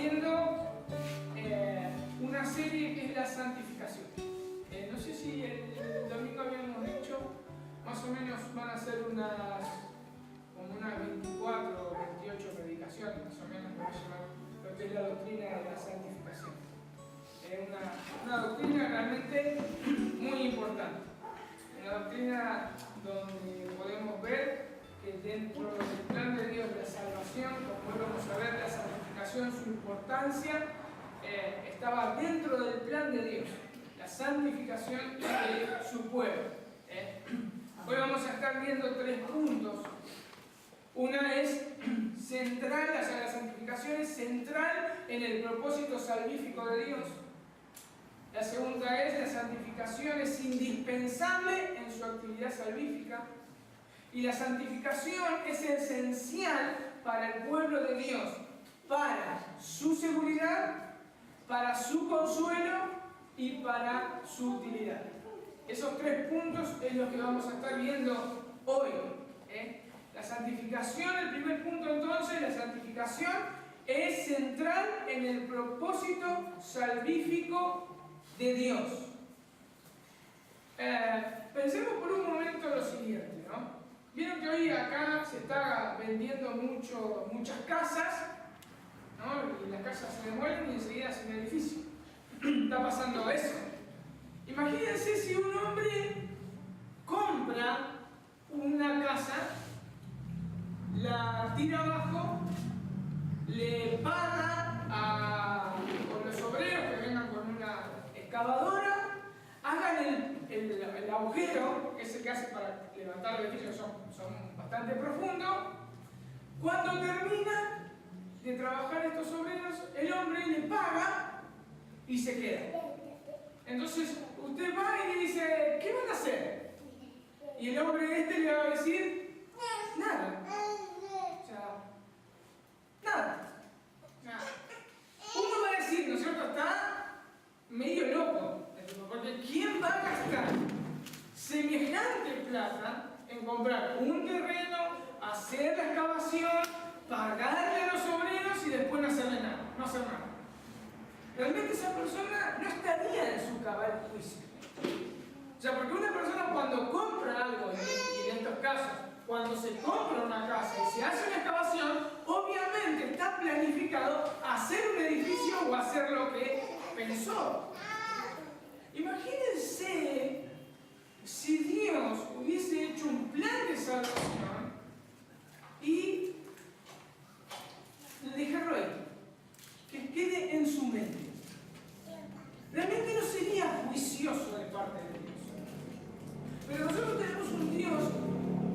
viendo una serie que es la santificación. No sé si el domingo habíamos dicho, más o menos van a ser como unas 24 o 28 predicaciones, más o menos, que va a llevar lo que es la doctrina de la santificación. Es una doctrina realmente muy importante. Una doctrina donde podemos ver que dentro del plan de Dios de la salvación, como vamos a ver, la santificación, su importancia, estaba dentro del plan de Dios, la santificación de su pueblo. Hoy vamos a estar viendo 3 puntos. Una es central, o sea, la santificación es central en el propósito salvífico de Dios. La segunda es, la santificación es indispensable en su actividad salvífica. Y la santificación es esencial para el pueblo de Dios, para su seguridad, para su consuelo y para su utilidad. Esos 3 puntos es lo que vamos a estar viendo hoy. La santificación, el primer punto entonces, la santificación es central en el propósito salvífico de Dios. Pensemos por un momento lo siguiente, ¿no? Vieron que hoy acá se está vendiendo muchas casas, ¿no? Y las casas se demuelen y enseguida hacen un edificio. Está pasando eso. Imagínense si un hombre compra una casa, la tira abajo, le paga con los obreros que vengan con una excavadora, hagan el agujero, que es el que hace para levantar el edificio, son bastante profundos. Cuando termina de trabajar estos obreros, el hombre le paga y se queda. Entonces usted va y le dice, ¿qué van a hacer? Y el hombre le va a decir, nada. O sea, nada. O sea, uno va a decir, ¿no es cierto? Está medio loco. Porque ¿quién va a gastar semejante plata en comprar un terreno, hacer la excavación, pagarle a los obreros y después no hacerle nada? No hacer nada. Realmente esa persona no estaría en su cabal juicio. O sea, porque una persona cuando compra algo, y en estos casos, cuando se compra una casa y se hace una excavación, obviamente está planificado hacer un edificio o hacer lo que pensó. Imagínense si Dios hubiese hecho un plan de salvación y dejarlo ahí, que quede en su mente. Realmente no sería juicioso de parte de Dios. Pero nosotros tenemos un Dios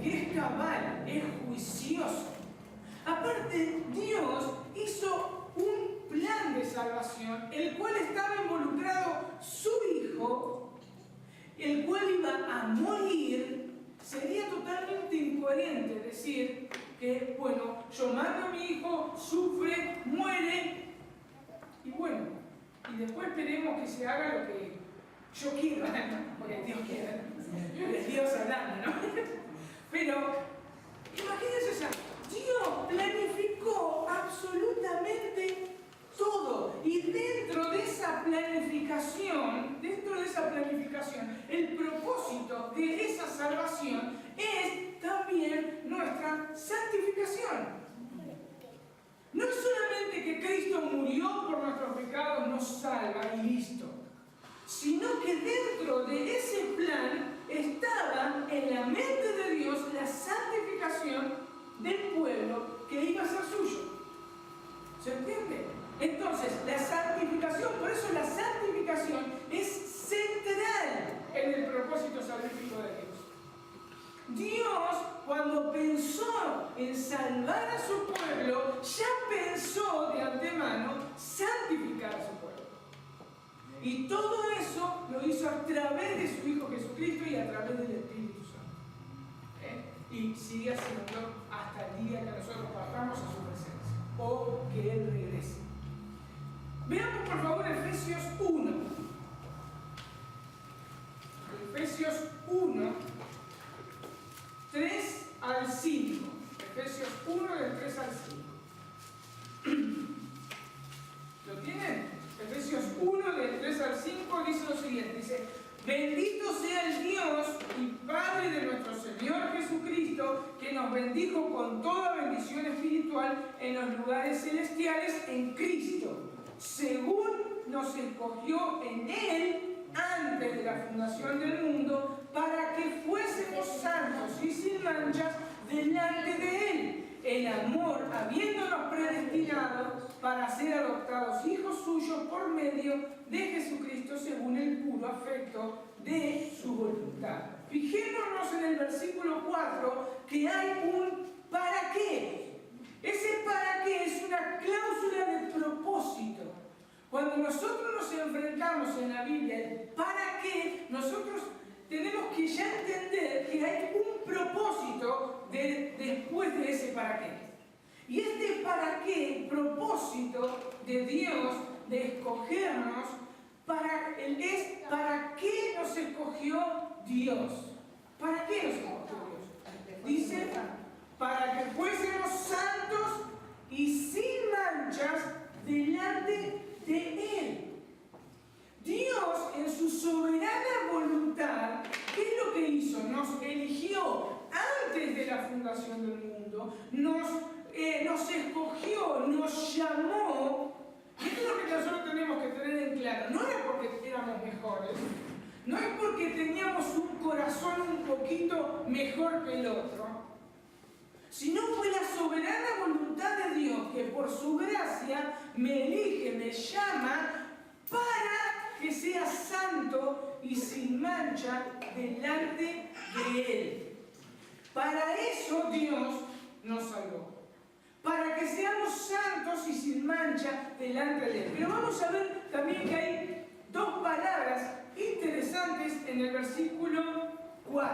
que es cabal, es juicioso. Aparte, Dios hizo un plan de salvación, el cual estaba involucrado su Hijo, el cual iba a morir. Sería totalmente incoherente decir que, bueno, yo mando a mi Hijo, sufre, muere, y bueno, y después esperemos que se haga lo que yo quiero, porque Dios quiere, es Dios hablando, ¿no? Pero, imagínense, o sea, Dios planificó absolutamente todo. Y dentro de esa planificación, el propósito de esa salvación es también nuestra santificación. No es solamente que Cristo murió por nuestros pecados, nos salva y listo, sino que dentro de ese plan estaba en la mente de Dios la santificación del pueblo que iba a ser suyo. ¿Se entiende? Entonces, la santificación, por eso la santificación es central en el propósito salvífico de Dios. Dios, cuando pensó en salvar a su pueblo, ya pensó de antemano santificar a su pueblo. Y todo eso lo hizo a través de su Hijo Jesucristo y a través del Espíritu Santo. Y sigue haciendo hasta el día que nosotros partamos a su presencia o que Él regrese. Veamos por favor Efesios 1. Efesios 1, 3 al 5. Efesios 1, del 3 al 5. Bendito sea el Dios y Padre de nuestro Señor Jesucristo, que nos bendijo con toda bendición espiritual en los lugares celestiales en Cristo, según nos escogió en Él antes de la fundación del mundo, para que fuésemos santos y sin manchas delante de Él, en amor, habiéndonos predestinado para ser adoptados hijos suyos por medio de Jesucristo según el puro afecto de su voluntad. Fijémonos en el versículo 4 que hay un ¿para qué? Ese ¿para qué? Es una cláusula de propósito. Cuando nosotros nos enfrentamos en la Biblia el ¿para qué?, nosotros tenemos que ya entender que hay un propósito después de ese ¿para qué? Y este ¿para qué?, propósito de Dios de escogernos, es ¿para qué nos escogió Dios? ¿Para qué nos escogió Dios? Dice, para que fuésemos santos y sin manchas delante de Él. Dios, en su soberana voluntad, ¿qué es lo que hizo? Nos eligió antes de la fundación del mundo, nos escogió, nos llamó. Y esto es lo que nosotros tenemos que tener en claro. No es porque éramos mejores, no es porque teníamos un corazón un poquito mejor que el otro, sino fue la soberana voluntad de Dios que por su gracia me elige, me llama para que sea santo y sin mancha delante de Él. Para eso Dios nos salvó. Para que seamos santos y sin mancha delante de Él. Pero vamos a ver también que hay dos palabras interesantes en el versículo 4.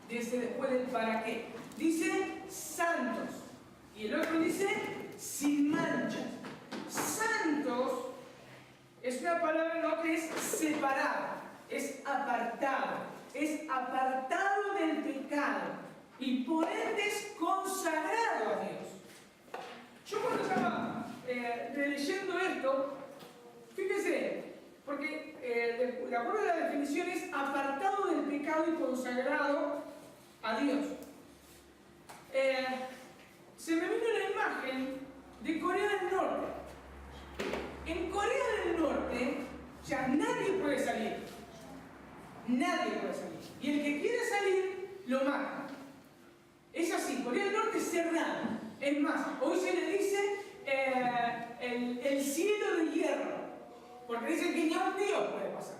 Dice después del para qué. Dice santos. Y el otro dice sin mancha. Santos es una palabra ¿no? que es separado, es apartado del pecado y por ende es consagrado a Dios. Yo cuando estaba releyendo esto, fíjese, porque de acuerdo a la definición es apartado del pecado y consagrado a Dios. Se me vino la imagen de Corea del Norte. En Corea del Norte ya nadie puede salir. Nadie puede salir. Y el que quiere salir, lo mata. Es así, Corea del Norte es cerrado. Es más, hoy se le dice el cielo de hierro. Porque dicen que ni a un Dios puede pasar.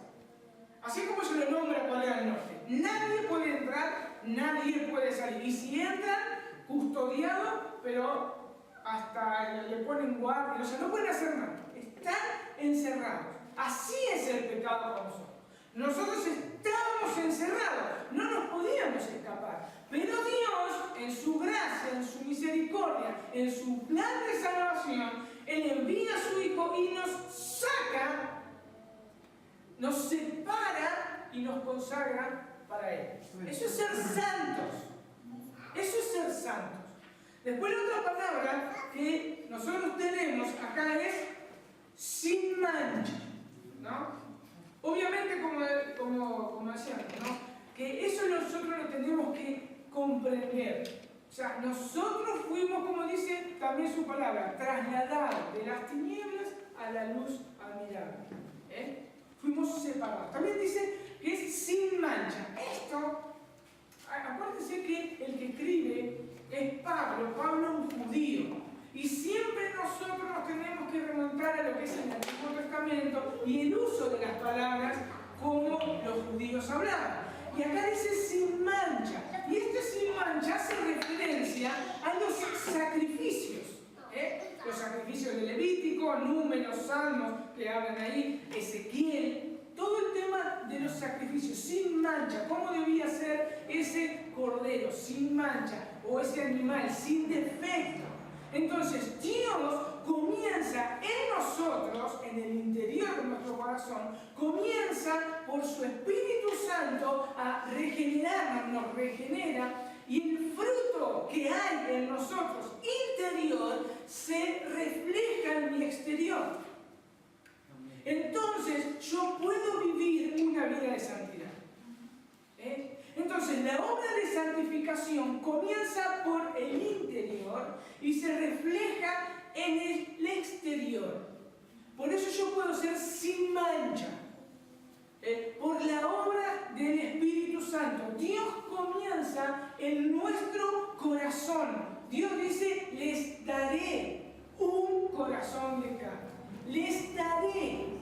Así como se lo nombra Corea del Norte. Nadie puede entrar, nadie puede salir. Y si entran, custodiado, pero hasta le ponen guardia, o sea, no pueden hacer nada. Están encerrados. Así es el pecado con nosotros. Nosotros estábamos encerrados, no nos podíamos escapar. Pero Dios, en su gracia, en su misericordia, en su plan de salvación, Él envía a su Hijo y nos saca, nos separa y nos consagra para Él. Eso es ser santos. Eso es ser santos. Después la otra palabra que nosotros tenemos acá es sin mancha, ¿no? Obviamente, como decíamos, ¿no? Que eso nosotros lo tenemos que comprender. O sea, nosotros fuimos, como dice también su palabra, trasladados de las tinieblas a la luz admirable. Fuimos separados. También dice que es sin mancha. Esto, acuérdense que el que escribe es Pablo un judío. Y siempre nosotros nos tenemos que remontar a lo que es el Antiguo Testamento y el uso de las palabras como los judíos hablaban. Y acá dice sin mancha. Y este sin mancha hace referencia a los sacrificios. Los sacrificios de Levítico, Números, Salmos, que hablan ahí, Ezequiel. Todo el tema de los sacrificios, sin mancha. ¿Cómo debía ser ese cordero sin mancha? O ese animal sin defecto. Entonces, Dios comienza en nosotros, en el interior de nuestro corazón, comienza por su Espíritu Santo a regenerarnos, nos regenera, y el fruto que hay en nosotros interior se refleja en mi exterior. entonces yo puedo vivir una vida de santidad. Entonces, la obra de santificación comienza por el interior y se refleja en el exterior. Por eso yo puedo ser sin mancha. Por la obra del Espíritu Santo. Dios comienza en nuestro corazón. Dios dice, les daré un corazón de carne. Les daré.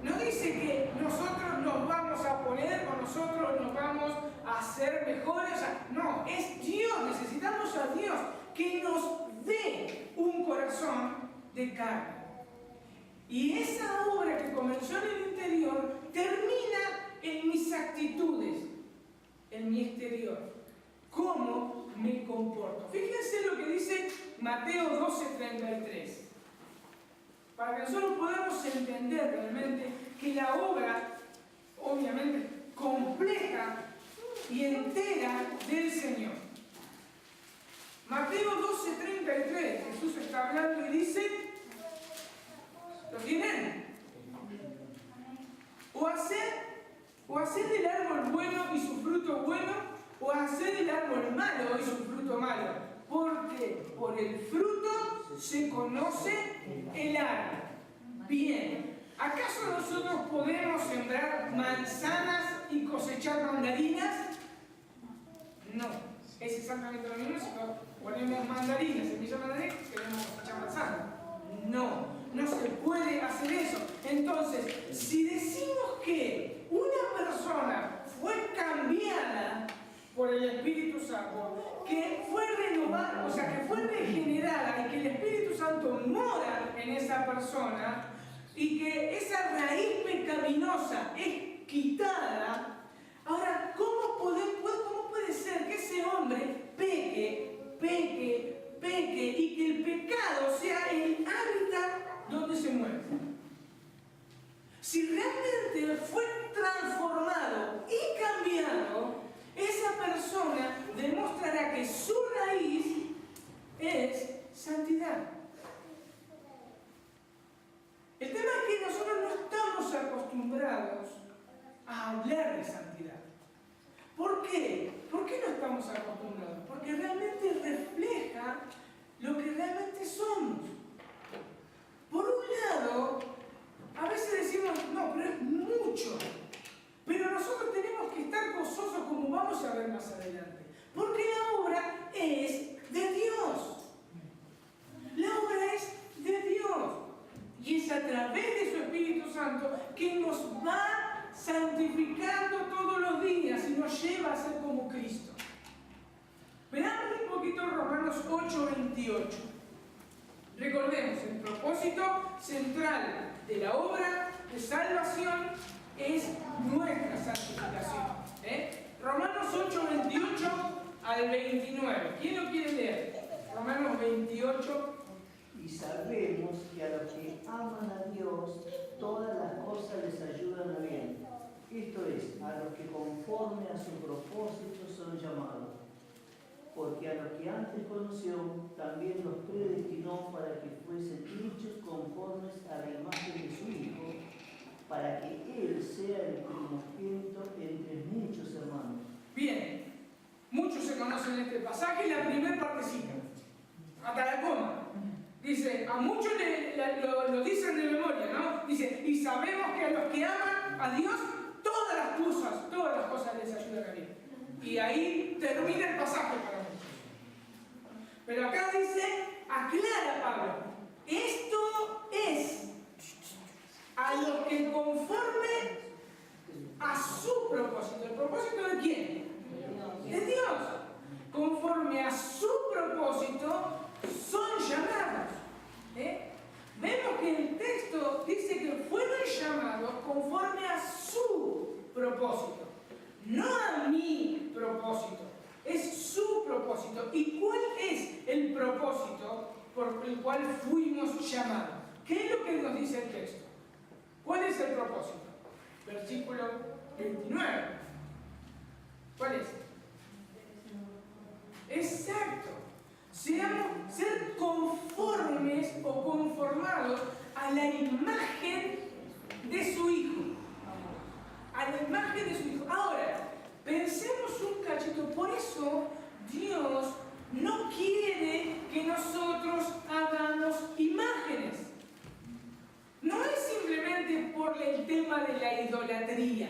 No dice que nosotros nos vamos a poner o nosotros nos vamos a hacer mejores. No, es Dios. Necesitamos a Dios que nos dé un corazón de carne. Y esa obra que comenzó en el interior termina en mis actitudes, en mi exterior. ¿Cómo me comporto? Fíjense lo que dice Mateo 12:33. Para que nosotros podamos entender realmente que la obra, obviamente, completa y entera del Señor. Mateo 12:33, Jesús está hablando y dice, ¿lo tienen? O hacer del árbol bueno y su fruto bueno, o hacer del árbol malo y su fruto malo. Porque por el fruto se conoce el árbol. Bien, ¿acaso nosotros podemos sembrar manzanas y cosechar mandarinas? No, es exactamente lo mismo si ponemos mandarinas, semillas de mandarinas, queremos cosechar manzanas. No se puede hacer eso. Entonces, si decimos que una persona fue cambiada por el Espíritu Santo, que fue renovada, o sea, que fue regenerada y que el Espíritu Santo mora en esa persona y que esa raíz pecaminosa es quitada, ahora, ¿cómo puede ser que ese hombre peque y que el pecado sea el hábitat donde se mueve? Si realmente fue transformado y cambiado, esa persona demostrará que su raíz es santidad. El tema es que nosotros no estamos acostumbrados a hablar de santidad. ¿Por qué? ¿Por qué no estamos acostumbrados? Porque realmente refleja lo que realmente somos. Por un lado, a veces decimos, no, pero es mucho. Pero nosotros tenemos que estar gozosos, como vamos a ver más adelante. Porque la obra es de Dios. La obra es de Dios. Y es a través de su Espíritu Santo que nos va santificando todos los días y nos lleva a ser como Cristo. Veamos un poquito Romanos 8:28. Recordemos, el propósito central de la obra de salvación es nuestra santificación. Romanos 8:28 al 29. ¿Quién lo quiere leer? Romanos 28. Y sabemos que a los que aman a Dios, todas las cosas les ayudan a bien. Esto es, a los que conforme a su propósito son llamados. Porque a los que antes conoció, también los predestinó para que fuesen hechos conformes a la imagen de su Hijo, para que Él sea el primogénito entre muchos hermanos. Bien, muchos se conocen este pasaje, la primera partecita, hasta la coma. Dice, a muchos lo dicen de memoria, ¿no? Dice, y sabemos que a los que aman a Dios, todas las cosas les ayudan a bien. Y ahí termina el pasaje para muchos. Pero acá dice, aclara Pablo, esto es a los que conforme a su propósito. ¿El propósito de quién? De Dios. Conforme a su propósito son llamados. Vemos que el texto dice que fueron llamados conforme a su propósito, no a mi propósito, es su propósito. ¿Y cuál es el propósito por el cual fuimos llamados? ¿Qué es lo que nos dice el texto? ¿Cuál es el propósito? Versículo 29. ¿Cuál es? Exacto. Ser conformes o conformados a la imagen de su Hijo. A la imagen de su Hijo. Ahora, pensemos un cachito, por eso Dios no quiere que nosotros hagamos imágenes. No es simplemente por el tema de la idolatría.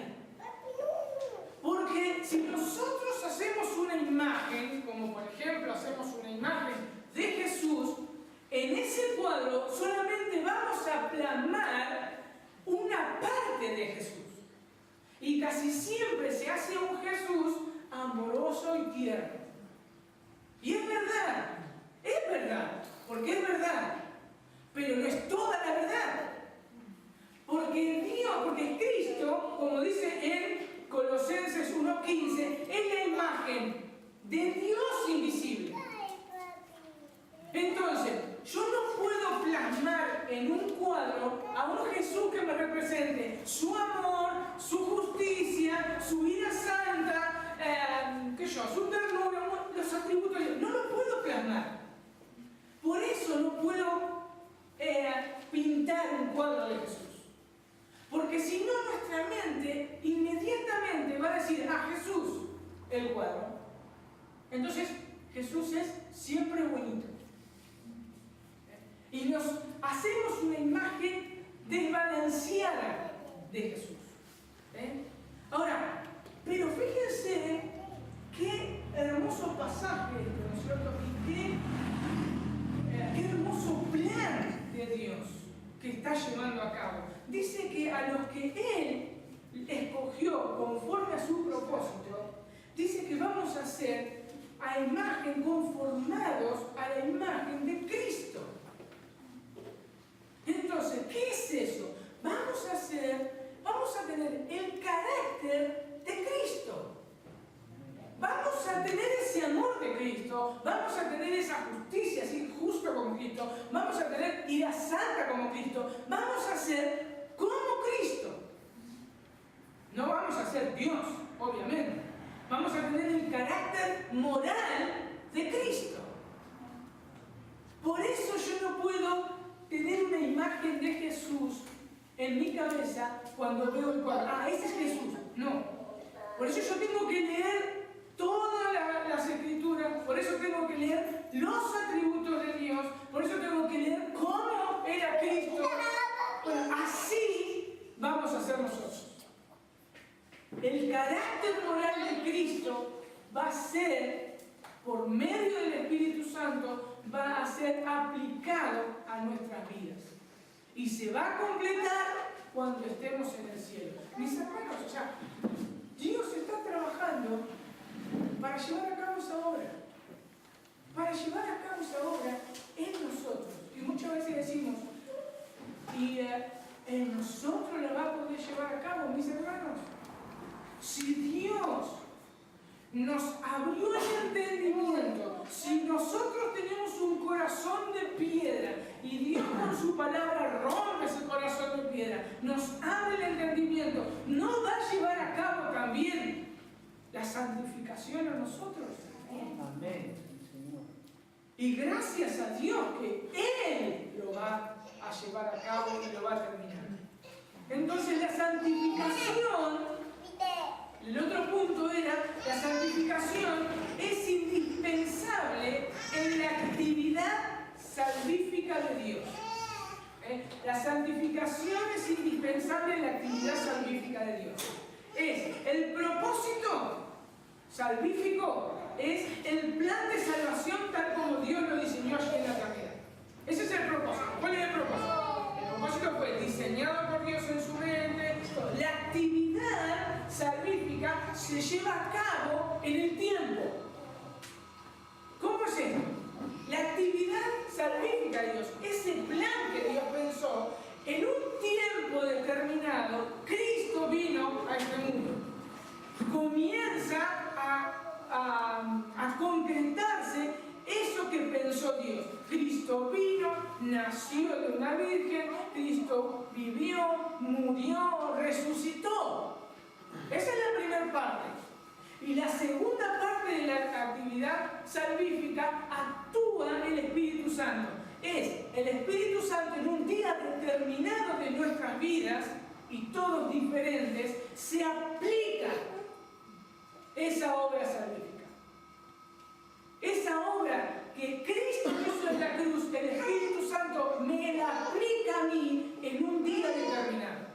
Porque si nosotros hacemos una imagen, como por ejemplo hacemos una imagen de Jesús, en ese cuadro solamente vamos a plasmar una parte de Jesús. Y casi siempre se hace un Jesús amoroso y tierno. Y es verdad, porque es verdad, pero no es toda la verdad. Porque Cristo, como dice en Colosenses 1:15, es la imagen de Dios invisible. Entonces, yo no puedo plasmar en un cuadro a un Jesús que me represente su amor, su justicia, su ira santa, su ternura, los atributos de Dios. No lo puedo plasmar. Por eso no puedo pintar un cuadro de Jesús. Porque si no, nuestra mente inmediatamente va a decir, Jesús, el cuadro. Entonces, Jesús es siempre bonito. Y nos hacemos una imagen desbalanceada de Jesús. Ahora, pero fíjense qué hermoso pasaje, ¿no es cierto? Y qué hermoso plan de Dios que está llevando a cabo. Dice que a los que Él escogió conforme a su propósito, dice que vamos a ser a imagen, conformados a la imagen de Cristo. Entonces, ¿qué es eso? Vamos a tener el carácter de Cristo. Vamos a tener ese amor de Cristo, vamos a tener esa justicia así justo como Cristo, vamos a tener ira santa como Cristo, vamos a ser como Cristo. No vamos a ser Dios, obviamente. Vamos a tener el carácter moral de Cristo. Por eso yo no puedo tener una imagen de Jesús en mi cabeza cuando veo el cuadro. Ese es Jesús. No. Por eso yo tengo que leer todas las escrituras, por eso tengo que leer los atributos de Dios, por eso tengo que leer cómo era Cristo. Bueno, así vamos a ser nosotros. El carácter moral de Cristo va a ser, por medio del Espíritu Santo, va a ser aplicado a nuestras vidas. Y se va a completar cuando estemos en el cielo. Mis hermanos, Dios está trabajando para llevar a cabo esa obra. Para llevar a cabo esa obra en nosotros. Y muchas veces decimos, y en nosotros la va a poder llevar a cabo, mis hermanos. Si Dios nos abrió el entendimiento, si nosotros tenemos un corazón de piedra y Dios con su palabra rompe ese corazón de piedra, nos abre el entendimiento, ¿no va a llevar a cabo también la santificación a nosotros? Amén, Señor. Y gracias a Dios que Él lo va a llevar a cabo y lo va a terminar. Entonces la santificación, el otro punto era, la santificación es indispensable en la actividad salvífica de Dios. La santificación es indispensable en la actividad salvífica de Dios. Es el propósito salvífico, es el plan de salvación tal como Dios lo diseñó allí en la eternidad. Ese es el propósito. ¿Cuál es el propósito? El propósito fue diseñado por Dios en su mente. La actividad salvífica se lleva a cabo en el tiempo. ¿Cómo es esto? La actividad salvífica de Dios, ese plan que Dios pensó, en un tiempo determinado, Cristo vino a este mundo. Comienza a concretarse eso que pensó Dios. Cristo vino, nació de una virgen, Cristo vivió, murió, resucitó. Esa es la primera parte. Y la segunda parte de la actividad salvífica actúa el Espíritu Santo. Es el Espíritu Santo en un día determinado de nuestras vidas y todos diferentes, se aplica esa obra salvífica. Esa obra que Cristo hizo en la cruz, el Espíritu Santo me la aplica a mí en un día determinado.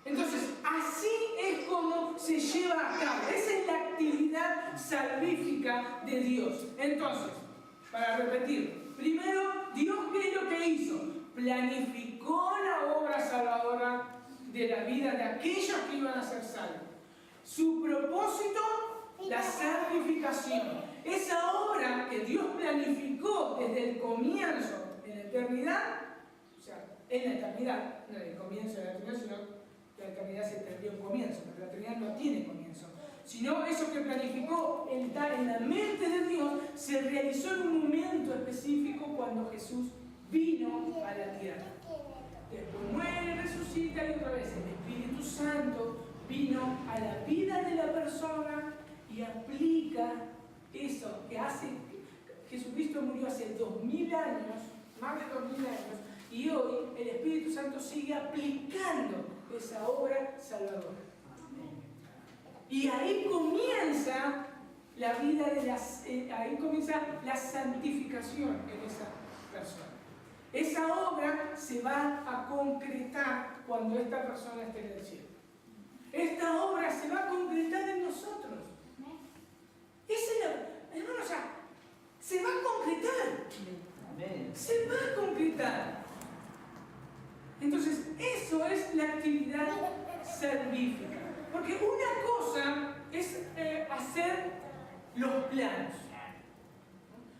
Entonces, así es como se lleva a cabo. Esa es la actividad salvífica de Dios. Entonces, para repetir, primero, Dios, ¿qué es lo que hizo? Planificó la obra salvadora de la vida de aquellos que iban a ser salvos. Su propósito, la santificación. Esa obra que Dios planificó desde el comienzo, en la eternidad, o sea, en la eternidad, no en el comienzo de la eternidad, sino que la eternidad se tendría un comienzo, pero la eternidad no tiene comienzo. Sino eso que planificó en la mente de Dios se realizó en un momento específico cuando Jesús vino a la tierra. Después muere, resucita y otra vez el Espíritu Santo vino a la vida de la persona y aplica eso que hace. Jesucristo murió hace 2000 años, más de 2000 años, y hoy el Espíritu Santo sigue aplicando esa obra salvadora. Y ahí comienza la vida ahí comienza la santificación en esa persona. Esa obra se va a concretar cuando esta persona esté en el cielo. Esta obra se va a concretar en nosotros. Hermano, se va a concretar. Se va a concretar. Entonces, eso es la actividad salvífica. Porque una cosa es hacer los planos.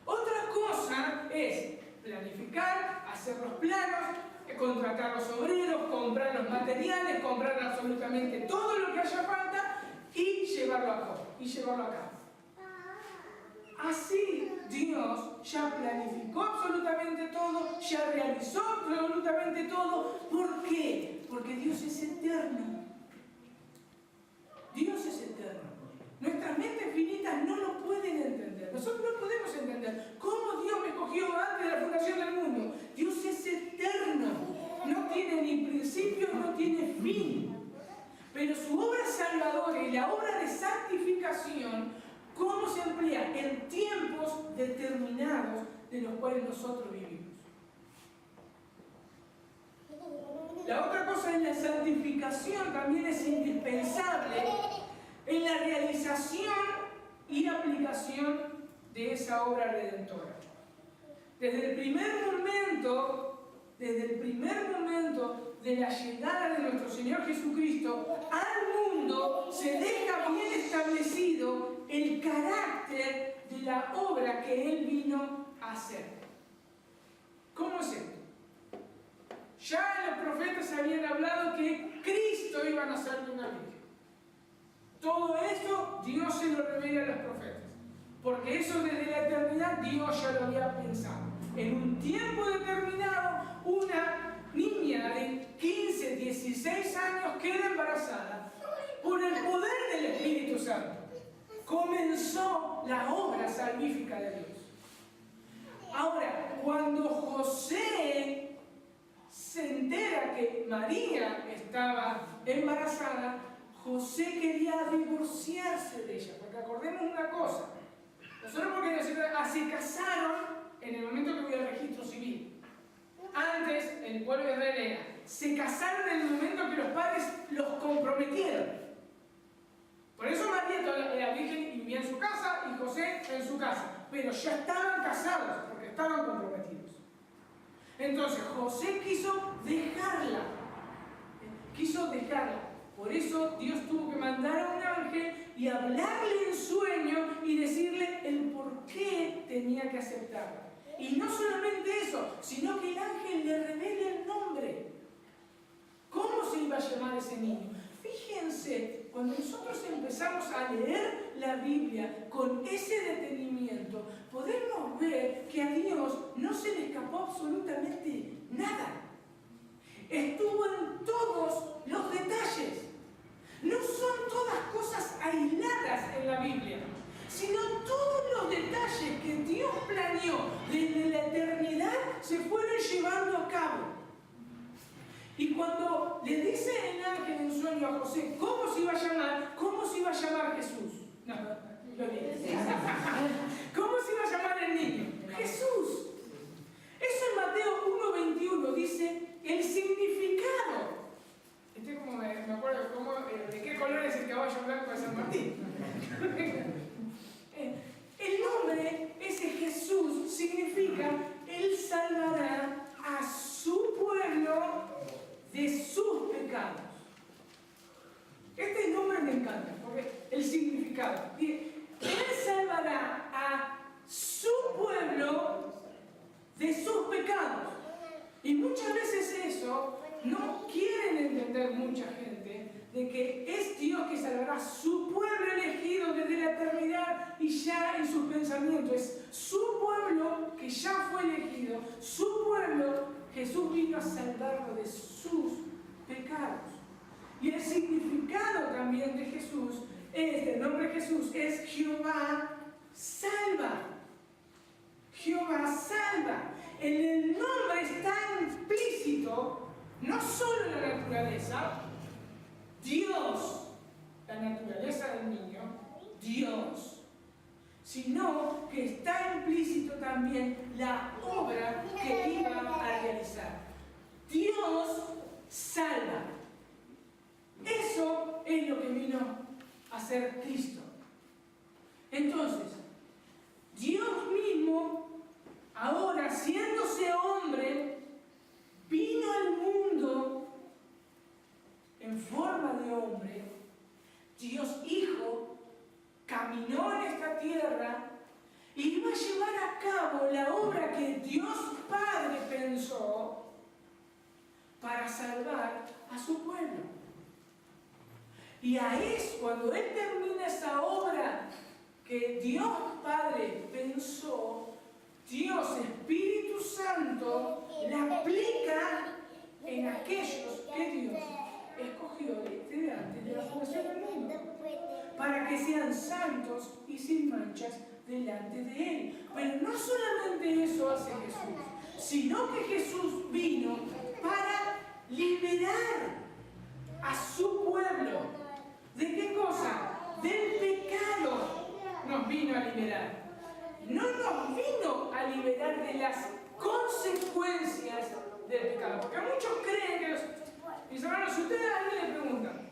Otra cosa es planificar, hacer los planos, contratar los obreros, comprar los materiales, comprar absolutamente todo lo que haya falta y llevarlo a cabo. Así Dios ya planificó absolutamente todo, ya realizó absolutamente todo. ¿Por qué? Porque Dios es eterno. Dios es eterno. Nuestras mentes finitas no lo pueden entender. Nosotros no podemos entender cómo Dios me escogió antes de la fundación del mundo. Dios es eterno. No tiene ni principio, no tiene fin. Pero su obra salvadora y la obra de santificación, ¿cómo se emplea? En tiempos determinados de los cuales nosotros vivimos. La otra cosa es la santificación, también es indispensable en la realización y aplicación de esa obra redentora. Desde el primer momento de la llegada de nuestro Señor Jesucristo al mundo, se deja bien establecido el carácter de la obra que Él vino a hacer. ¿Cómo es esto? Ya los profetas habían hablado que Cristo iba a nacer de una virgen. Todo esto Dios se lo revela a los profetas, porque eso desde la eternidad Dios ya lo había pensado. En un tiempo determinado, una niña de 15, 16 años queda embarazada por el poder del Espíritu Santo. Comenzó la obra salvífica de Dios. Ahora, cuando José se entera que María estaba embarazada, José quería divorciarse de ella, porque acordemos una cosa, nosotros porque se casaron en el momento que hubo el registro civil. Antes, el pueblo de Israel era, se casaron en el momento que los padres los comprometieron. Por eso María era virgen y vivía en su casa y José en su casa, pero ya estaban casados porque estaban comprometidos. Entonces José quiso dejarla. Por eso Dios tuvo que mandar a un ángel y hablarle en sueño y decirle el por qué tenía que aceptarla. Y no solamente eso, sino que el ángel le revela el nombre. ¿Cómo se iba a llamar ese niño? Fíjense, cuando nosotros empezamos a leer la Biblia con ese detenimiento, podemos ver que a Dios no se le escapó absolutamente nada. Estuvo en todos los detalles. No son todas cosas aisladas en la Biblia, sino todos los detalles que Dios planeó desde la eternidad se fueron llevando a cabo. Y cuando le ángel en sueño a José cómo se iba a llamar Jesús. No, lo dije. ¿Cómo se iba a llamar el niño? Jesús. Eso en Mateo 1:21 dice el significado. Como me acuerdo de qué color es el caballo blanco de San Martín. El nombre, ese Jesús, significa Él salvará a su pueblo de sus pecados. Este nombre me encanta, porque el significado. Él salvará a su pueblo de sus pecados. Y muchas veces eso no quieren entender mucha gente, de que es Dios que salvará a su pueblo elegido desde la eternidad y ya en sus pensamientos. Es su pueblo que ya fue elegido, su pueblo, Jesús vino a salvarlo de sus pecados. Y el significado también de Jesús, del nombre Jesús, es Jehová salva. Jehová salva. En el nombre está implícito no solo la naturaleza, Dios, la naturaleza del niño, Dios, sino que está implícito también la obra que iba a realizar. Dios salva. Eso es lo que vino a hacer Cristo. Entonces, Dios mismo, ahora haciéndose hombre, vino al mundo en forma de hombre. Dios Hijo caminó en esta tierra y iba a llevar a cabo la obra que Dios Padre pensó para salvar a su pueblo. Y ahí es cuando Él termina esa obra que Dios Padre pensó, Dios Espíritu Santo la aplica en aquellos que Dios escogió desde antes de la fundación del mundo, para que sean santos y sin manchas delante de Él. Pero no solamente eso hace Jesús, sino que Jesús vino para liberar a su pueblo. ¿De qué cosa? Del pecado nos vino a liberar. No nos vino a liberar de las consecuencias del pecado. Porque muchos creen que mis hermanos, si ustedes a alguien le preguntan,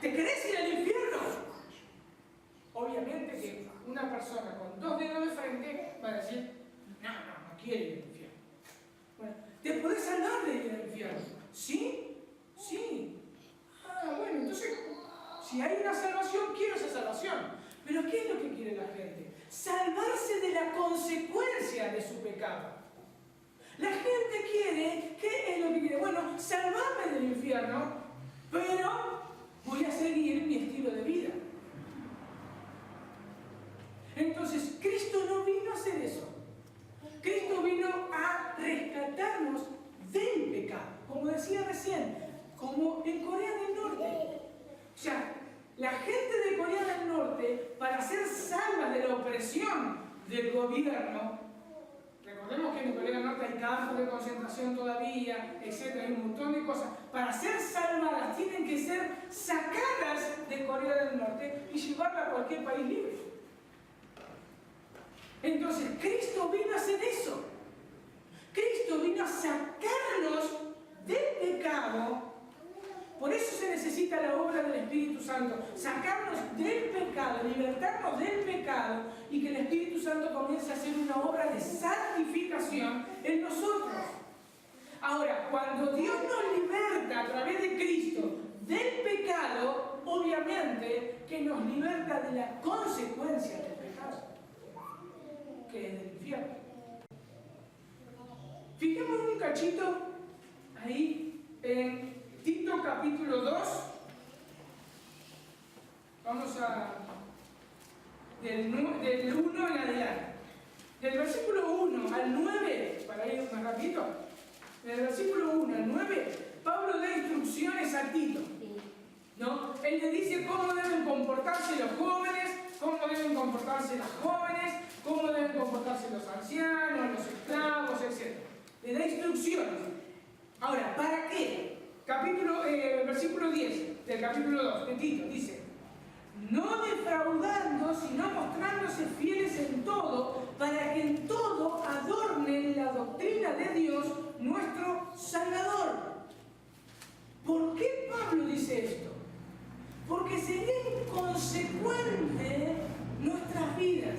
¿te querés ir al infierno? Obviamente que una persona con 2 dedos de frente va a decir, no quiere ir al infierno. Bueno, ¿te podés salvar de ir al infierno? ¿Sí? Sí. Bueno, entonces, si hay una salvación, quiero esa salvación. Pero ¿qué es lo que quiere la gente? Salvarse de la consecuencia de su pecado. La gente quiere, ¿qué es lo que quiere? Bueno, salvarme del infierno, pero voy a seguir mi estilo de vida. Entonces, Cristo no vino a hacer eso. Cristo vino a rescatarnos del pecado, como decía recién, como en Corea del Norte. O sea, la gente de Corea del Norte, para ser salva de la opresión del gobierno, recordemos que en Corea del Norte hay campos de concentración todavía, etc., hay un montón de cosas. Para ser salvadas tienen que ser sacadas de Corea del Norte y llevarlas a cualquier país libre. Entonces, Cristo vino a hacer eso. Cristo vino a sacarnos del pecado. Por eso se necesita la obra del Espíritu Santo. Sacarnos del pecado, libertarnos del pecado y que el Espíritu Santo comience a hacer una obra de santificación en nosotros. Ahora, cuando Dios nos liberta a través de Cristo del pecado, obviamente que nos liberta de la consecuencia del pecado, que es del infierno. Fijémonos un cachito ahí en Tito capítulo 2. Vamos del 1 en adelante. Del versículo 1 al 9, para ir más rápido, del versículo 1 al 9, Pablo da instrucciones a Tito, ¿no? Él le dice cómo deben comportarse los jóvenes, cómo deben comportarse las jóvenes, cómo deben comportarse los ancianos, los esclavos, etc. Le da instrucciones. Ahora, ¿para qué? Versículo 10 del capítulo 2 de Tito dice: no defraudando, sino mostrándose fieles en todo, para que en todo adornen la doctrina de Dios, nuestro Salvador. ¿Por qué Pablo dice esto? Porque sería inconsecuente nuestras vidas.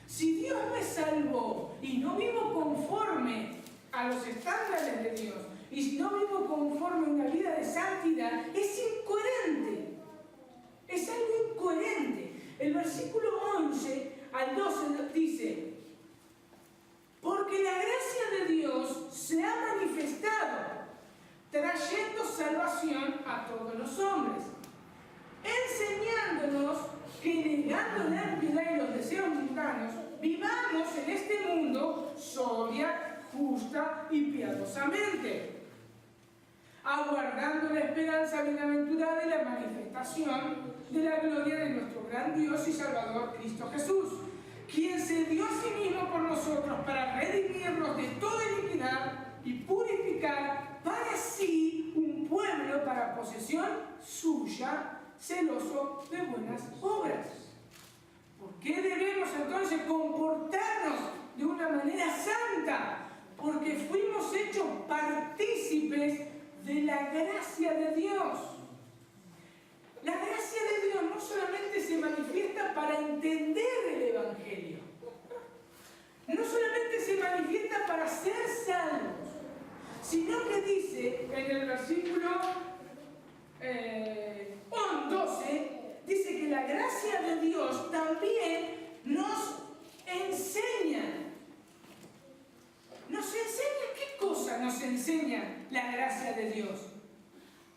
Si Dios me salvó y no vivo conforme a los estándares de Dios, y si no vivo conforme a una vida de santidad, es incoherente. Es algo incoherente. El versículo 11 al 12 dice: porque la gracia de Dios se ha manifestado, trayendo salvación a todos los hombres, enseñándonos que negando la impiedad y los deseos mundanos, vivamos en este mundo sobria, justa y piadosamente, aguardando la esperanza bienaventurada y la manifestación de la gloria de nuestro gran Dios y Salvador Cristo Jesús, quien se dio a sí mismo por nosotros para redimirnos de toda iniquidad y purificar para sí un pueblo para posesión suya, celoso de buenas obras. ¿Por qué debemos entonces comportarnos de una manera santa? Porque fuimos hechos partícipes de la gracia de Dios. La gracia de Dios no solamente se manifiesta para entender el Evangelio, no solamente se manifiesta para ser salvos, sino que dice en el versículo 12, dice que la gracia de Dios también nos enseña. ¿Nos enseña qué cosa nos enseña la gracia de Dios?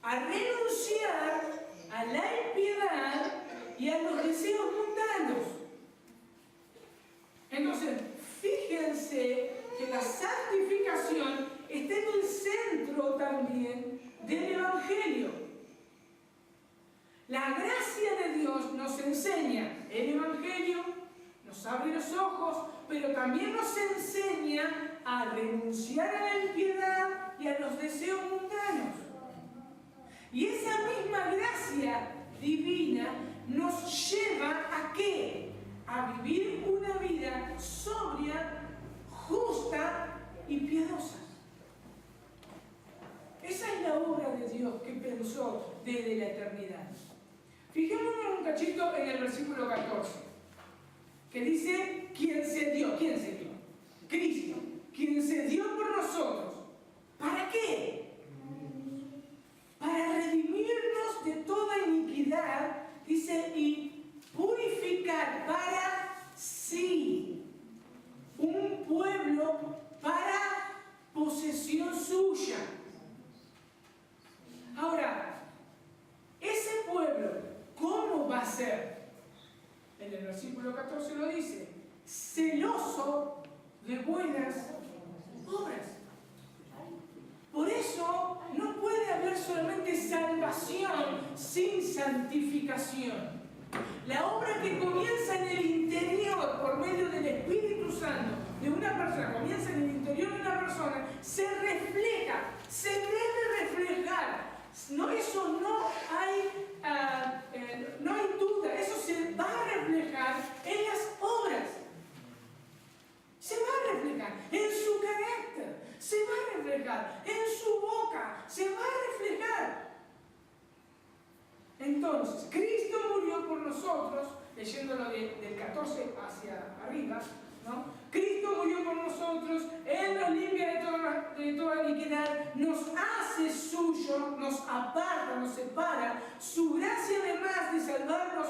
A renunciar a la impiedad y a los deseos mundanos. Entonces, fíjense que la santificación está en el centro también del Evangelio. La gracia de Dios nos enseña el Evangelio, nos abre los ojos, pero también nos enseña a renunciar a la impiedad y a los deseos mundanos. Y esa misma gracia divina nos lleva ¿a qué? A vivir una vida sobria, justa y piadosa. Esa es la obra de Dios que pensó desde la eternidad. Fijémonos un cachito en el versículo 14, que dice: ¿quién se dio? ¿Quién se dio? Cristo, quien se dio por nosotros. ¿Para qué? Para redimirnos de toda iniquidad, dice, y purificar para sí un pueblo para posesión suya. Ahora, ese pueblo, ¿cómo va a ser? En el versículo 14 lo dice: celoso de buenas obras. Por eso no puede haber solamente salvación sin santificación. La obra que comienza en el interior por medio del Espíritu Santo de una persona, comienza en el interior de una persona, se refleja, se debe reflejar. No, eso no hay duda, eso se va a reflejar en las obras. Se va a reflejar en su carácter, se va a reflejar en su boca, se va a reflejar. Entonces, Cristo murió por nosotros, leyéndolo del 14 hacia arriba, ¿no? Cristo murió por nosotros, Él nos limpia de toda iniquidad, nos hace suyo, nos aparta, nos separa. Su gracia, además de salvarnos,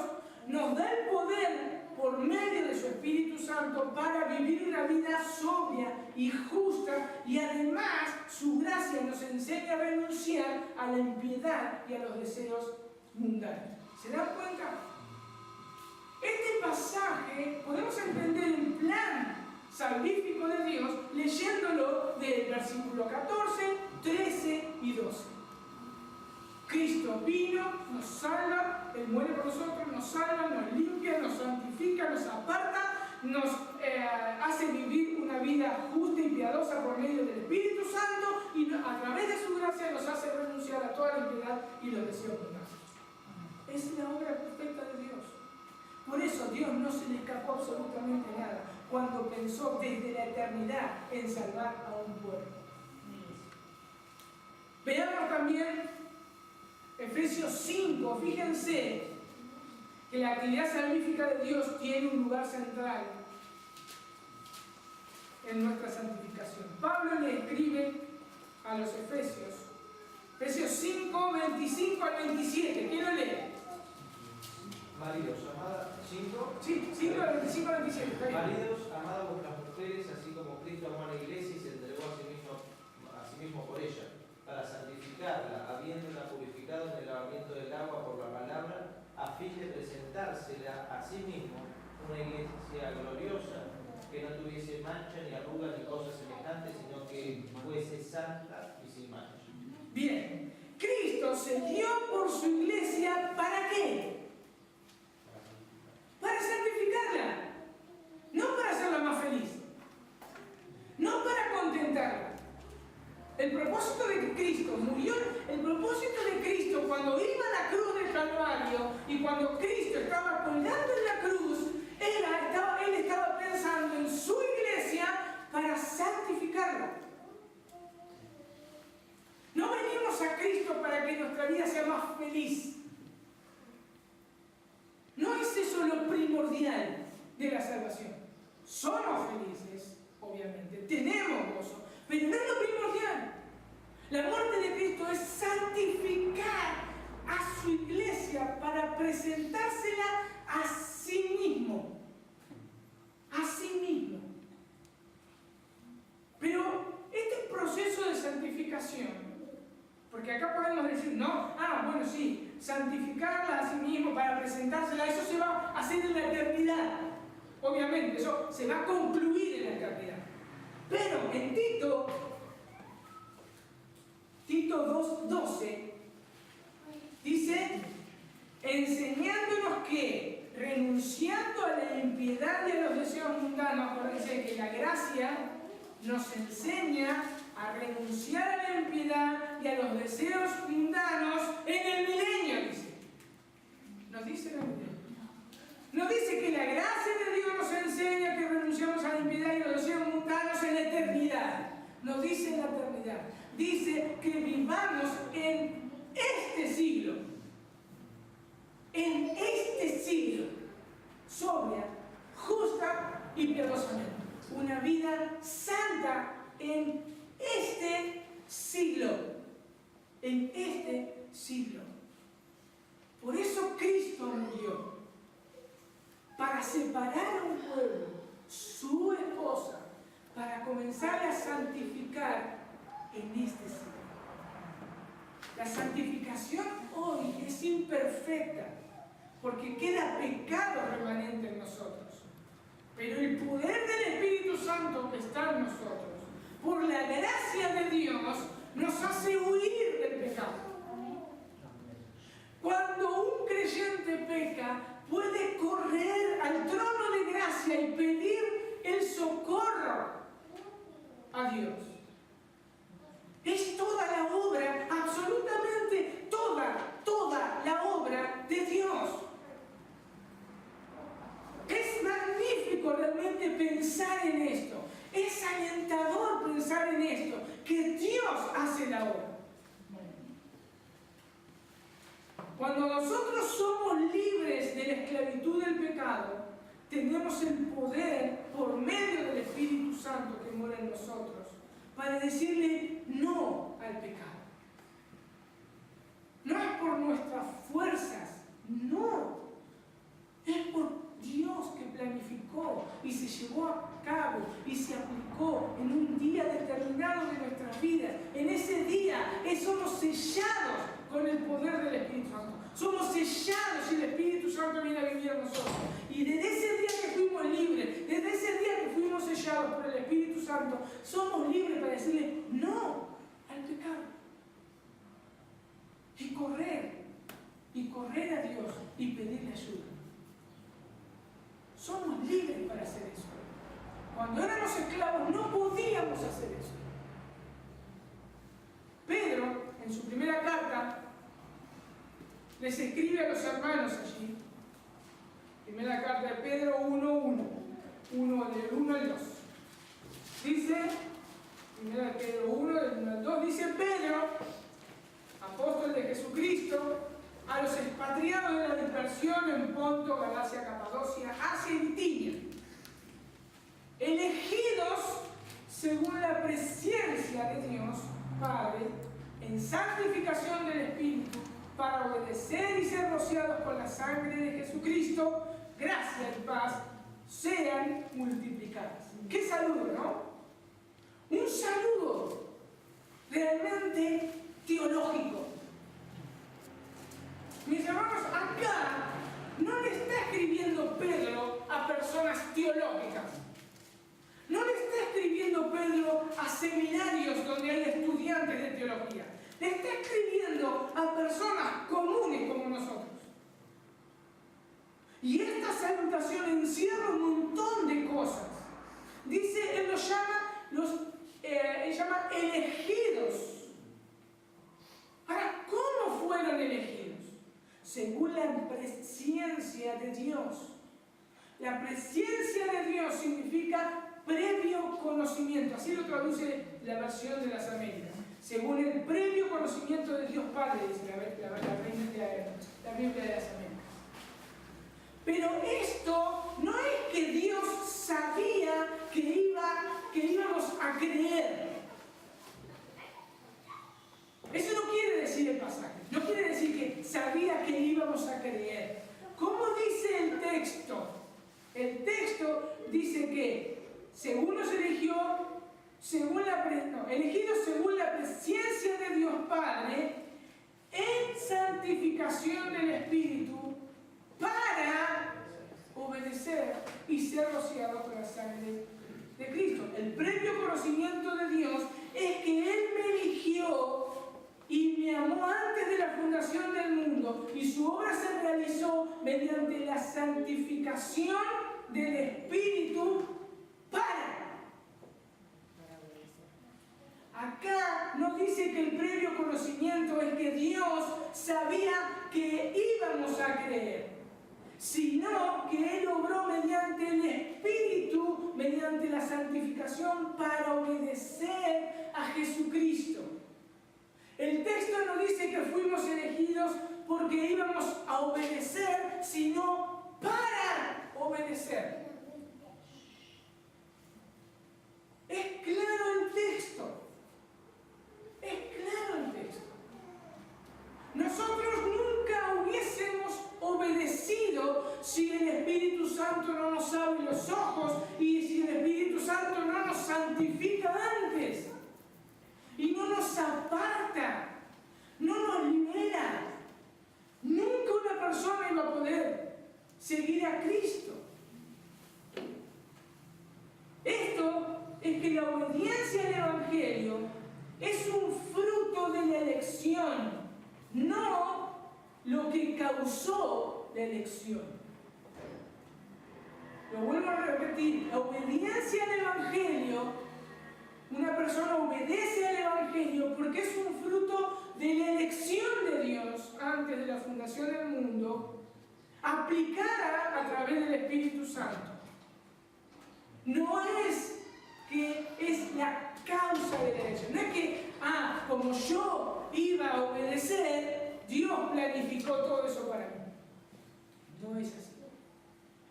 nos da el poder por medio de su Espíritu Santo para vivir una vida sobria y justa, y además su gracia nos enseña a renunciar a la impiedad y a los deseos mundanos. ¿Se dan cuenta? Este pasaje podemos entender el plan salvífico de Dios leyéndolo del versículo 14, 13 y 12. Cristo vino, nos salva, Él muere por nosotros, nos salva, nos limpia, nos santifica, nos aparta, nos hace vivir una vida justa y piadosa por medio del Espíritu Santo, y gracia nos hace renunciar a toda la impiedad y los deseos mundanos. Es la obra perfecta de Dios. Por eso Dios no se le escapó absolutamente nada cuando pensó desde la eternidad en salvar a un pueblo. Veamos también Efesios 5. Fíjense que la actividad salvífica de Dios tiene un lugar central en nuestra santificación. Pablo le escribe a los Efesios 5, 25 al 27. ¿Quién lo lee? Maridos, amad 5. Sí, 5 al 25 al 27. Maridos, amad a vuestras mujeres, así como Cristo amó a la iglesia y se entregó a sí mismo por ella, para santificarla, habiéndola purificado en el lavamiento del agua por la palabra, a fin de presentársela a sí mismo una iglesia gloriosa, que no tuviese mancha, ni arruga, ni cosa semejante, sino que fuese santa y sin mancha. Bien, Cristo se dio por su iglesia, ¿para qué? Para santificarla, no para hacerla más feliz, no para contentarla. El propósito de Cristo murió, el propósito de Cristo cuando iba a la cruz del Calvario y cuando Cristo estaba colgando en la cruz, Él estaba pensando en su iglesia para santificarla. No venimos a Cristo para que nuestra vida sea más feliz. No es eso lo primordial de la salvación. Somos felices, obviamente, tenemos gozo, pero no es lo primordial. La muerte de Cristo es santificar a su iglesia para presentársela a sí mismo. A sí mismo. Pero este proceso de santificación, porque acá podemos decir, no, bueno, sí, santificarla a sí mismo para presentársela, eso se va a hacer en la eternidad. Obviamente, eso se va a concluir en la eternidad. Pero en Tito 2:12 dice, enseñándonos que, renunciando a la impiedad y a los deseos mundanos, acuérdense que la gracia nos enseña a renunciar a la impiedad y a los deseos mundanos en el milenio, dice. Nos dice la Biblia. Nos dice que la gracia de Dios nos enseña que renunciamos a la impiedad y a los deseos mundanos en la eternidad. Nos dice en la eternidad. Dice que vivamos en este siglo. En este siglo. Sobria, justa y piadosamente. Una vida santa en este siglo. En este siglo. Por eso Cristo murió. Para separar a un pueblo, su esposa, para comenzar a santificar en este siglo. La santificación hoy es imperfecta, porque queda pecado remanente en nosotros. Pero el poder del Espíritu Santo que está en nosotros, por la gracia de Dios, nos hace huir del pecado. Cuando un creyente peca, puede correr al trono de gracia y pedir el socorro a Dios. Es toda la obra, absolutamente toda la obra de Dios. Es magnífico realmente pensar en esto. Es alentador pensar en esto, que Dios hace la obra. Cuando nosotros somos libres de la esclavitud del pecado, tenemos el poder, por medio del Espíritu Santo que mora en nosotros, para decirle no al pecado. No es por nuestras fuerzas, no. Es por Dios que planificó y se llevó a cabo y se aplicó en un día determinado de nuestras vidas. En ese día somos sellados con el poder del Espíritu Santo. Somos sellados y el Espíritu Santo viene a vivir en nosotros. Y desde ese día que fuimos libres, desde ese día que fuimos sellados por el Espíritu Santo, somos libres para decirle no al pecado. Y correr a Dios y pedirle ayuda. Somos libres para hacer eso. Cuando éramos esclavos no podíamos hacer eso. Pedro, dice, 1 Pedro 1, del 1 al 2, dice Pedro, apóstol de Jesucristo, a los expatriados de la dispersión en Ponto, Galacia, Capadocia, Asia y Bitinia, elegidos según la presciencia de Dios Padre, en santificación del Espíritu, para obedecer y ser rociados con la sangre de Jesucristo, gracia y paz sean multiplicadas. ¡Qué saludo!, ¿no? Un saludo realmente teológico. Mis hermanos, acá no le está escribiendo Pedro a personas teológicas. No le está escribiendo Pedro a seminarios donde hay estudiantes de teología. Le está escribiendo a personas comunes como nosotros. Y esta salutación encierra un montón de cosas. Dice, él llama elegidos. Ahora, ¿cómo fueron elegidos? Según la presciencia de Dios. La presciencia de Dios significa previo conocimiento. Así lo traduce la versión de las Américas. Según el previo conocimiento de Dios Padre, dice la Biblia de las Américas. Pero esto no es que Dios sabía que íbamos a creer. Eso no quiere decir el pasaje. No quiere decir que sabía que íbamos a creer. ¿Cómo dice el texto? El texto dice que según nos eligió, elegidos según la presciencia de Dios Padre, en santificación del Espíritu, para obedecer y ser rociados con la sangre de Cristo. El previo conocimiento de Dios es que Él me eligió y me amó antes de la fundación del mundo, y su obra se realizó mediante la santificación del Espíritu para. Acá no dice que el previo conocimiento es que Dios sabía que íbamos a creer, sino que Él obró mediante el Espíritu, mediante la santificación, para obedecer a Jesucristo. El texto no dice que fuimos elegidos porque íbamos a obedecer, sino para obedecer. Es claro el texto. Es claro el texto. Nosotros nunca hubiésemos obedecido si el Espíritu Santo no nos abre los ojos y si el Espíritu Santo no nos santifica antes y no nos aparta, no nos libera. Nunca una persona iba a poder seguir a Cristo. Esto es que la obediencia al Evangelio es un fruto de la elección, no lo que causó la elección. Lo vuelvo a repetir, la obediencia al Evangelio, una persona obedece al Evangelio porque es un fruto de la elección de Dios antes de la fundación del mundo, aplicada a través del Espíritu Santo. No es que es la causa de la elección. No es que, como yo iba a obedecer, Dios planificó todo eso para mí. No es así.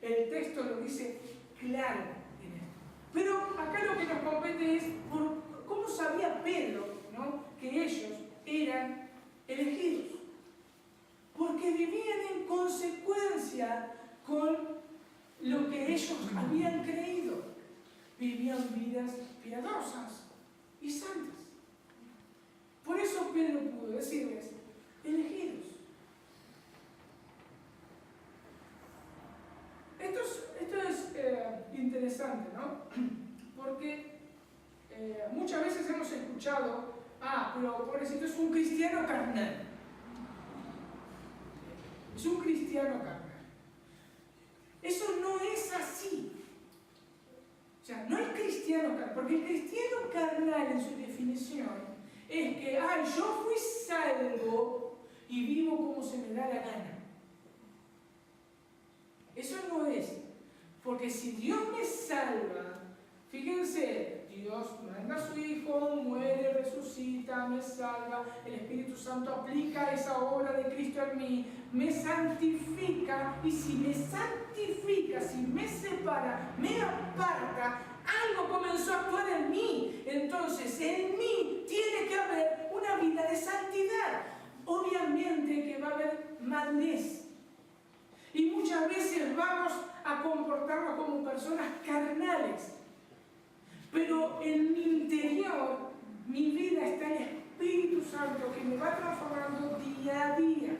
El texto lo dice claro en esto. Pero acá lo que nos compete es cómo sabía Pedro, ¿no?, que ellos eran elegidos. Porque vivían en consecuencia con lo que ellos habían creído. Vivían vidas piadosas y santas. Por eso Pedro pudo decirles, elegidos. Esto es interesante, ¿no? Porque muchas veces hemos escuchado, pero pobrecito, es un cristiano carnal. Es un cristiano carnal. Eso no es así. O sea, no es cristiano carnal, porque el cristiano carnal en su definición es que, yo fui salvo y vivo como se me da la gana. Eso no es. Porque si Dios me salva, fíjense, Dios manda a su Hijo, muere, resucita, me salva, el Espíritu Santo aplica esa obra de Cristo en mí, me santifica, y si me santifica, si me separa, me aparta, algo comenzó a actuar en mí. Entonces en mí tiene que haber una vida de santidad. Obviamente que va a haber madurez. Y muchas veces vamos a comportarnos como personas carnales. Pero en mi interior, mi vida está en el Espíritu Santo que me va transformando día a día.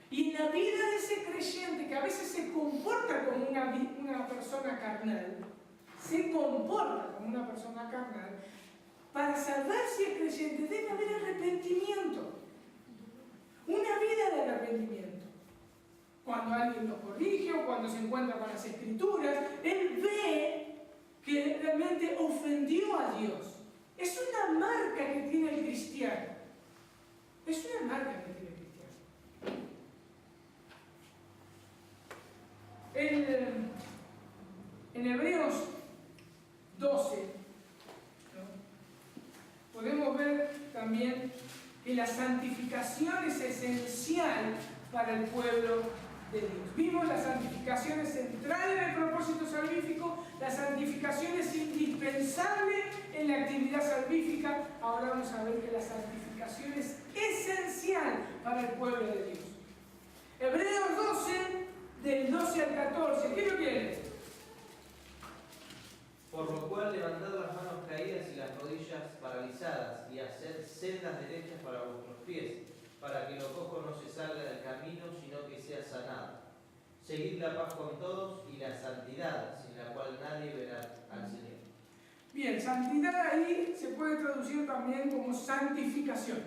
Y en la vida de ese creyente que a veces se comporta como una persona carnal, para salvarse el creyente debe haber arrepentimiento. Una vida de arrepentimiento. Cuando alguien lo corrige o cuando se encuentra con las Escrituras, él ve que realmente ofendió a Dios. Es una marca que tiene el cristiano. Es una marca que tiene el cristiano. En Hebreos 12, ¿no?, podemos ver también que la santificación es esencial para el pueblo de Dios. Vimos la santificación es central en el propósito salvífico, la santificación es indispensable en la actividad salvífica. Ahora vamos a ver que la santificación es esencial para el pueblo de Dios. Hebreos 12, del 12 al 14, ¿qué lo quiere? Por lo cual, levantad las manos caídas y las rodillas paralizadas, y haced sendas derechas para vuestros pies, para que lo cojo no se salga del camino, sino que sea sanado. Seguid la paz con todos y la santidad, sin la cual nadie verá al Señor. Bien, santidad ahí se puede traducir también como santificación.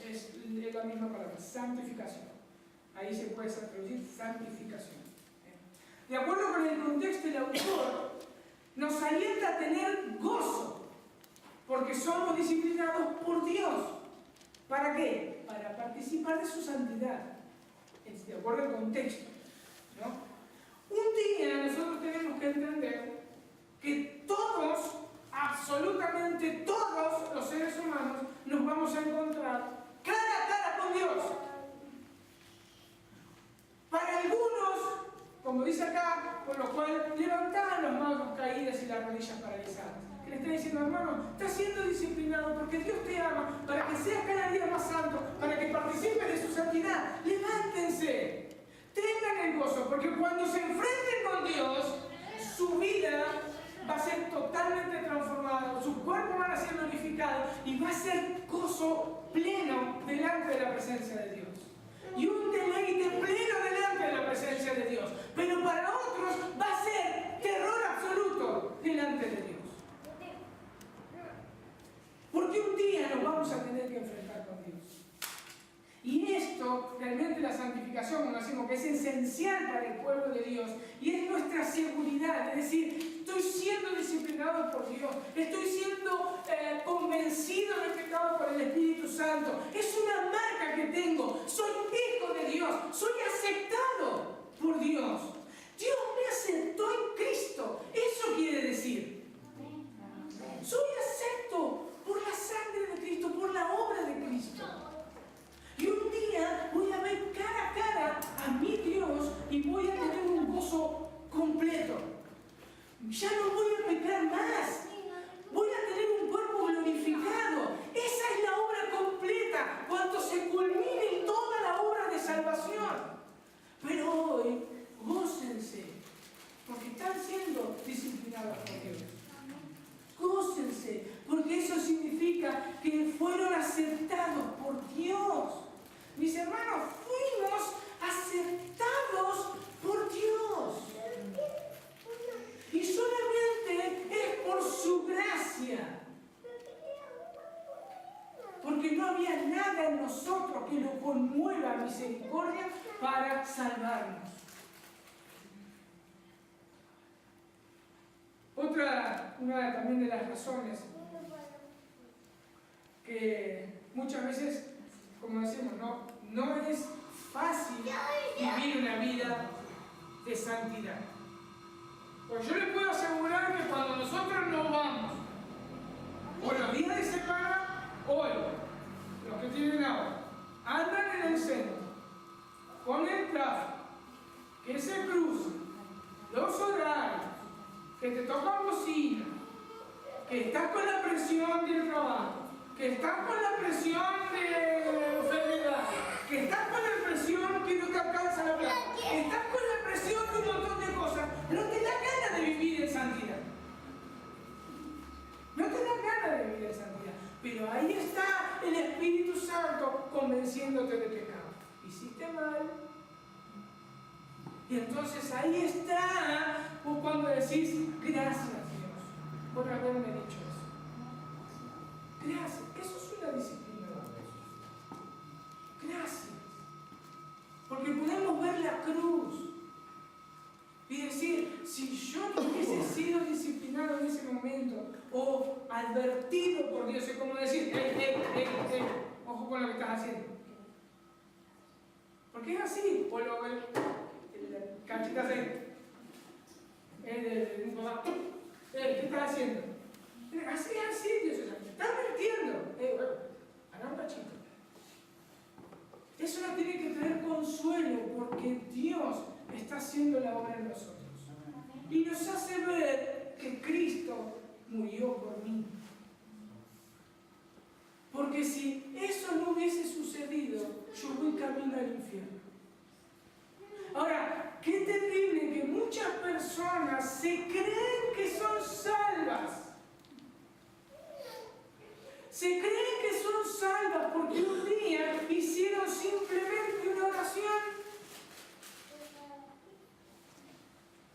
Es la misma palabra, santificación. Ahí se puede traducir santificación. De acuerdo con el contexto, el autor nos alienta a tener gozo, porque somos disciplinados por Dios. ¿Para qué? Para participar de su santidad. De acuerdo al contexto, ¿no? Un día nosotros tenemos que entender que todos, absolutamente todos los seres humanos, nos vamos a encontrar cara a cara con Dios. Para algunos, como dice acá, por lo cual levantaban las manos caídas y las rodillas paralizadas. Que le está diciendo, hermano, estás siendo disciplinado porque Dios te ama, para que seas cada día más santo, para que participes de su santidad. Levántense, tengan el gozo, porque cuando se enfrenten con Dios, su vida va a ser totalmente transformada, su cuerpo va a ser glorificado y va a ser gozo pleno delante de la presencia de Dios. Y un deleite pleno delante de la presencia de Dios. Pero para otros va a ser terror absoluto delante de Dios. Porque un día nos vamos a tener que enfrentar con Dios. Y esto, realmente la santificación, como decimos, que es esencial para el pueblo de Dios. Y es nuestra seguridad, es decir, estoy siendo disciplinado por Dios, estoy siendo convencido del pecado por el Espíritu Santo. Es una marca que tengo, soy hijo de Dios, soy aceptado por Dios. Dios me aceptó en Cristo, eso quiere decir. Soy acepto por la sangre de Cristo, por la obra de Cristo. Y un día voy a ver cara a cara a mi Dios y voy a tener un gozo completo. Ya no voy a pecar más. Voy a tener un cuerpo glorificado. Esa es la obra completa, cuando se culmine toda la obra de salvación. Pero hoy, gócense, porque están siendo disciplinados por Dios. Gócense, porque eso significa que fueron aceptados por Dios. Mis hermanos, fuimos aceptados por Dios. Y solamente es por su gracia. Porque no había nada en nosotros que lo conmueva a misericordia para salvarnos. Una también de las razones que muchas veces, como decimos, no es fácil vivir una vida de santidad. Pues yo les puedo asegurar que cuando nosotros nos vamos, por los días de semana, hoy, los que tienen agua, andan en el centro, con el tráfico, que se cruzan, los horarios, que te tocan bocina, que estás con la presión del trabajo, que estás con la presión de enfermedad, que estás con la presión que no te alcanza la plata, que estás con la presión de un montón de cosas, no te da ganas de vivir en santidad. No te da ganas de vivir en santidad. Pero ahí está el Espíritu Santo convenciéndote de pecado. Hiciste mal. Y entonces ahí está cuando decís, gracias Dios por haberme dicho eso. Gracias. Eso es una disciplina de Dios. Gracias. Porque podemos ver la cruz y decir, si yo no hubiese sido disciplinado en ese momento o advertido por Dios, es como decir, ojo con lo que estás haciendo. Porque es así, o lo cachitas ahí. ¿Qué estás haciendo? Así es así, Dios, te está advirtiendo. Hará un cachito. Eso nos tiene que traer consuelo porque Dios está haciendo la obra en nosotros. Y nos hace ver que Cristo murió por mí. Porque si eso no hubiese sucedido, yo voy camino al infierno. Ahora, qué terrible que muchas personas se creen que son salvas. Se creen que son salvas porque un día hicieron simplemente una oración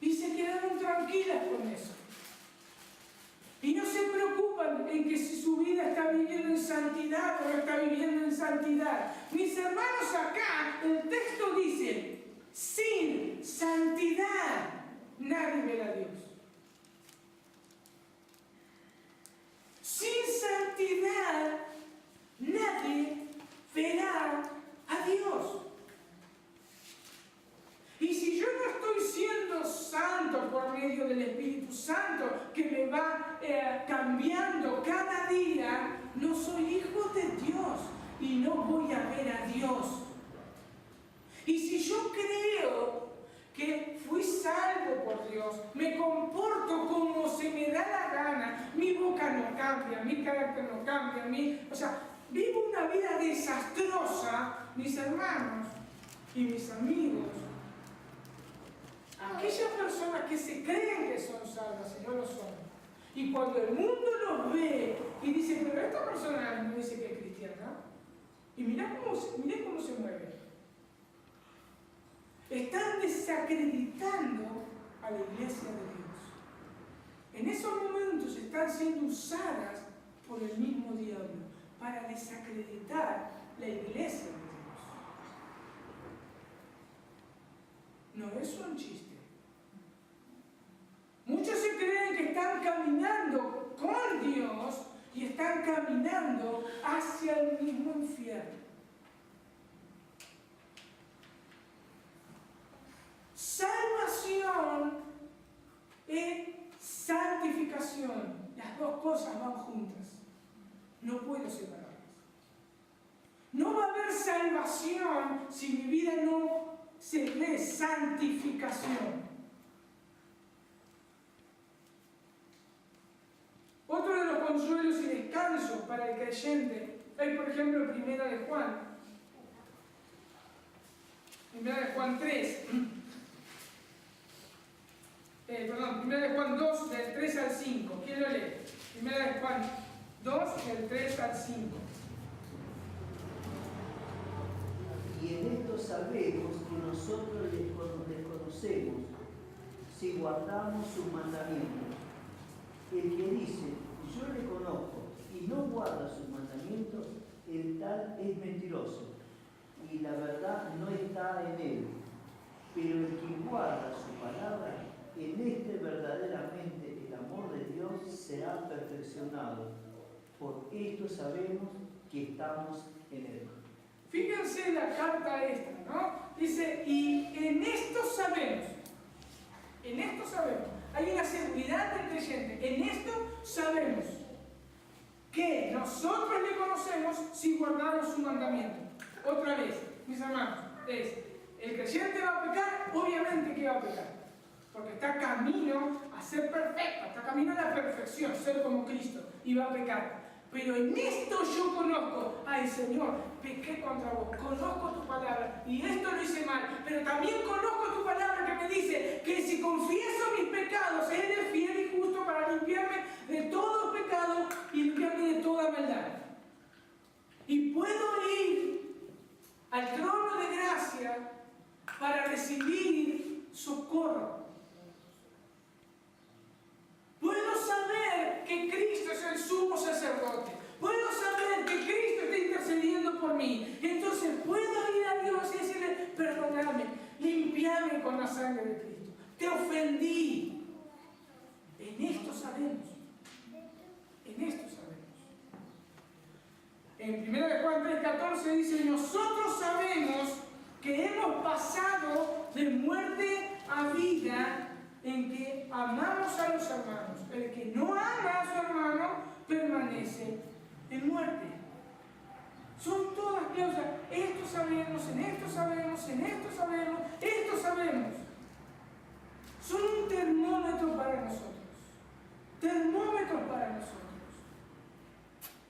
y se quedaron tranquilas con eso. Y no se preocupan en que si su vida está viviendo en santidad o no está viviendo en santidad. Mis hermanos, acá el texto dice, sin santidad nadie verá a Dios. Sin santidad nadie verá a Dios. Y si yo no estoy siendo santo por medio del Espíritu Santo, que me va cambiando cada día, no soy hijo de Dios y no voy a ver a Dios. Y si yo creo que fui salvo por Dios, me comporto como se me da la gana, mi boca no cambia, mi carácter no cambia, vivo una vida desastrosa, mis hermanos y mis amigos, aquellas personas que se creen que son salvas y no lo son, y cuando el mundo los ve y dice, pero esta persona no dice que es cristiana, y mirá cómo se mueve. Están desacreditando a la iglesia de Dios. En esos momentos están siendo usadas por el mismo diablo para desacreditar la iglesia de Dios. No es un chiste. Muchos se creen que están caminando con Dios y están caminando hacia el mismo infierno. Salvación y santificación, las dos cosas van juntas, no puedo separarlas. No va a haber salvación si mi vida no se ve santificación. Otro de los consuelos y descansos para el creyente es, por ejemplo, Primera de Juan 3. Primera de Juan 2, del 3 al 5. ¿Quién lo lee? Primera de Juan 2, del 3 al 5. Y en esto sabemos que nosotros les conocemos si guardamos sus mandamientos. El que dice, yo le conozco, y no guarda sus mandamientos, el tal es mentiroso, y la verdad no está en él. Pero el que guarda su palabra, en este verdaderamente el amor de Dios será perfeccionado. Por esto sabemos que estamos en él. Fíjense la carta esta, ¿no? Dice, y en esto sabemos. En esto sabemos. Hay una seguridad del creyente. En esto sabemos que nosotros le conocemos si guardamos su mandamiento. Otra vez, mis hermanos, ¿el creyente va a pecar? Obviamente que va a pecar. Porque está camino a ser perfecto, está camino a la perfección, ser como Cristo, y va a pecar. Pero en esto yo conozco, ay Señor, pequé contra vos, conozco tu palabra, y esto lo hice mal, pero también conozco tu palabra que me dice que si confieso mis pecados, Él es fiel y justo para limpiarme de todo pecado y limpiarme de toda maldad. Y puedo ir al trono de gracia para recibir socorro. Puedo saber que Cristo es el sumo sacerdote. Puedo saber que Cristo está intercediendo por mí. Entonces puedo ir a Dios y decirle, perdóname, limpiame con la sangre de Cristo. Te ofendí. En esto sabemos. En esto sabemos. En 1 Juan 3:14 dice, nosotros sabemos que hemos pasado de muerte a vida en que amamos a los hermanos. El que no ama a su hermano permanece en muerte. Son todas cosas. Esto sabemos, en esto sabemos, en esto sabemos, esto sabemos. Son un termómetro para nosotros. Termómetros para nosotros.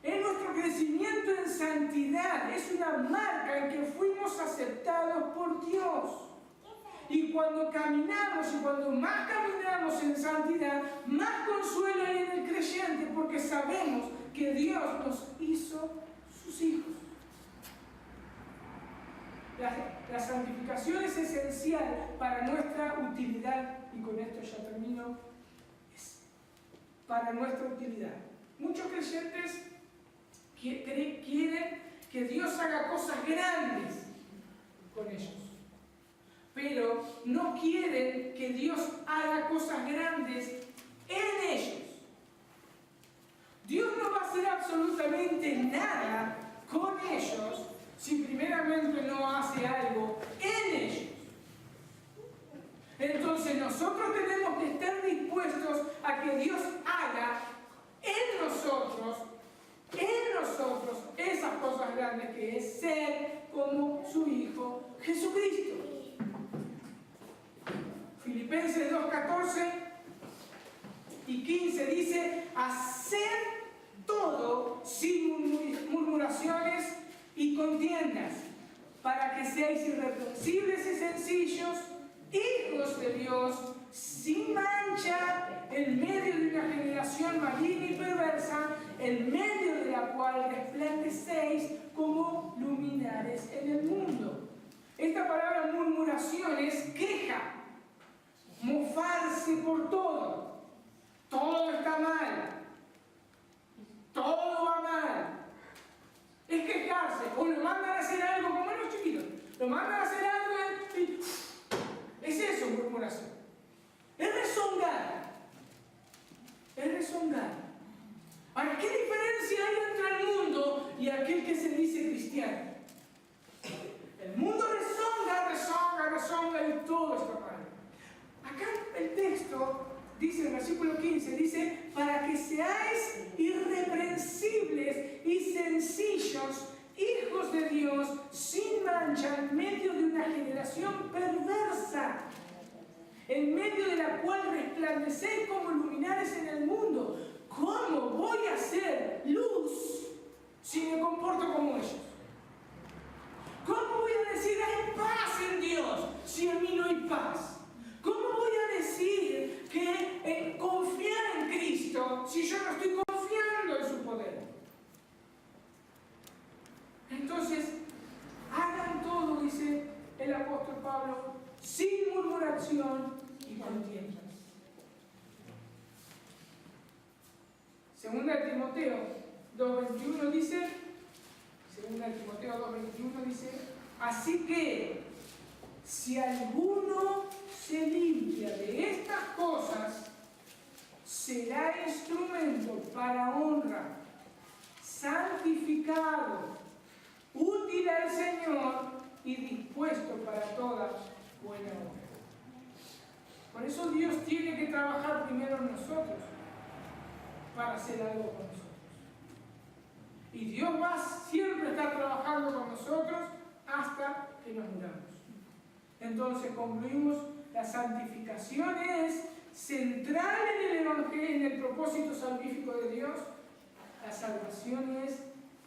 Es nuestro crecimiento en santidad. Es una marca en que fuimos aceptados por Dios. Y cuando caminamos y cuando más caminamos en santidad, más consuelo hay en el creyente, porque sabemos que Dios nos hizo sus hijos. La santificación es esencial para nuestra utilidad, y con esto ya termino, es para nuestra utilidad. Muchos creyentes quieren que Dios haga cosas grandes con ellos, pero no quieren que Dios haga cosas grandes en ellos. Dios no va a hacer absolutamente nada con ellos si primeramente no hace algo en ellos. Entonces nosotros tenemos que estar dispuestos a que Dios haga en nosotros esas cosas grandes, que es ser como su Hijo Jesucristo. Filipenses 2:14 y 15 dice, haced todo sin murmuraciones y contiendas, para que seáis irreprensibles y sencillos, hijos de Dios, sin mancha, en medio de una generación maligna y perversa, en medio de la cual resplandecéis como luminares en el mundo. Esta palabra murmuración es queja, mofarse por todo. Todo está mal. Todo va mal. Es quejarse. O lo mandan a hacer algo, como los chiquitos. Lo mandan a hacer algo y es eso, murmuración. Es rezongar. Es rezongar. Ahora, ¿qué diferencia hay entre el mundo y aquel que se dice cristiano? El mundo rezonga y todo está mal. Acá el texto dice, en el versículo 15, dice, para que seáis irreprensibles y sencillos, hijos de Dios, sin mancha, en medio de una generación perversa, en medio de la cual resplandecéis como luminares en el mundo. ¿Cómo voy a ser luz si me comporto como ellos? ¿Cómo voy a decir hay paz en Dios si en mí no hay paz? ¿Cómo voy a decir que confiar en Cristo si yo no estoy confiando en su poder? Entonces, hagan todo, dice el apóstol Pablo, sin murmuración y contiendas. Segunda de Timoteo 2:21 dice, así que si alguno se limpia de estas cosas, será instrumento para honra, santificado, útil al Señor y dispuesto para toda buena obra. Por eso Dios tiene que trabajar primero en nosotros para hacer algo con nosotros. Y Dios va siempre a estar trabajando con nosotros hasta que nos muramos. Entonces concluimos, la santificación es central en el Evangelio, en el propósito salvífico de Dios. La salvación es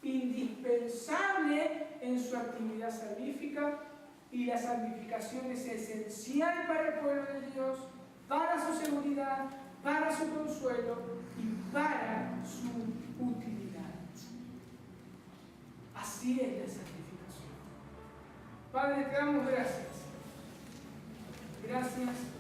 indispensable en su actividad salvífica y la santificación es esencial para el pueblo de Dios, para su seguridad, para su consuelo y para su utilidad. Así es la santificación. Padre, te damos gracias. Gracias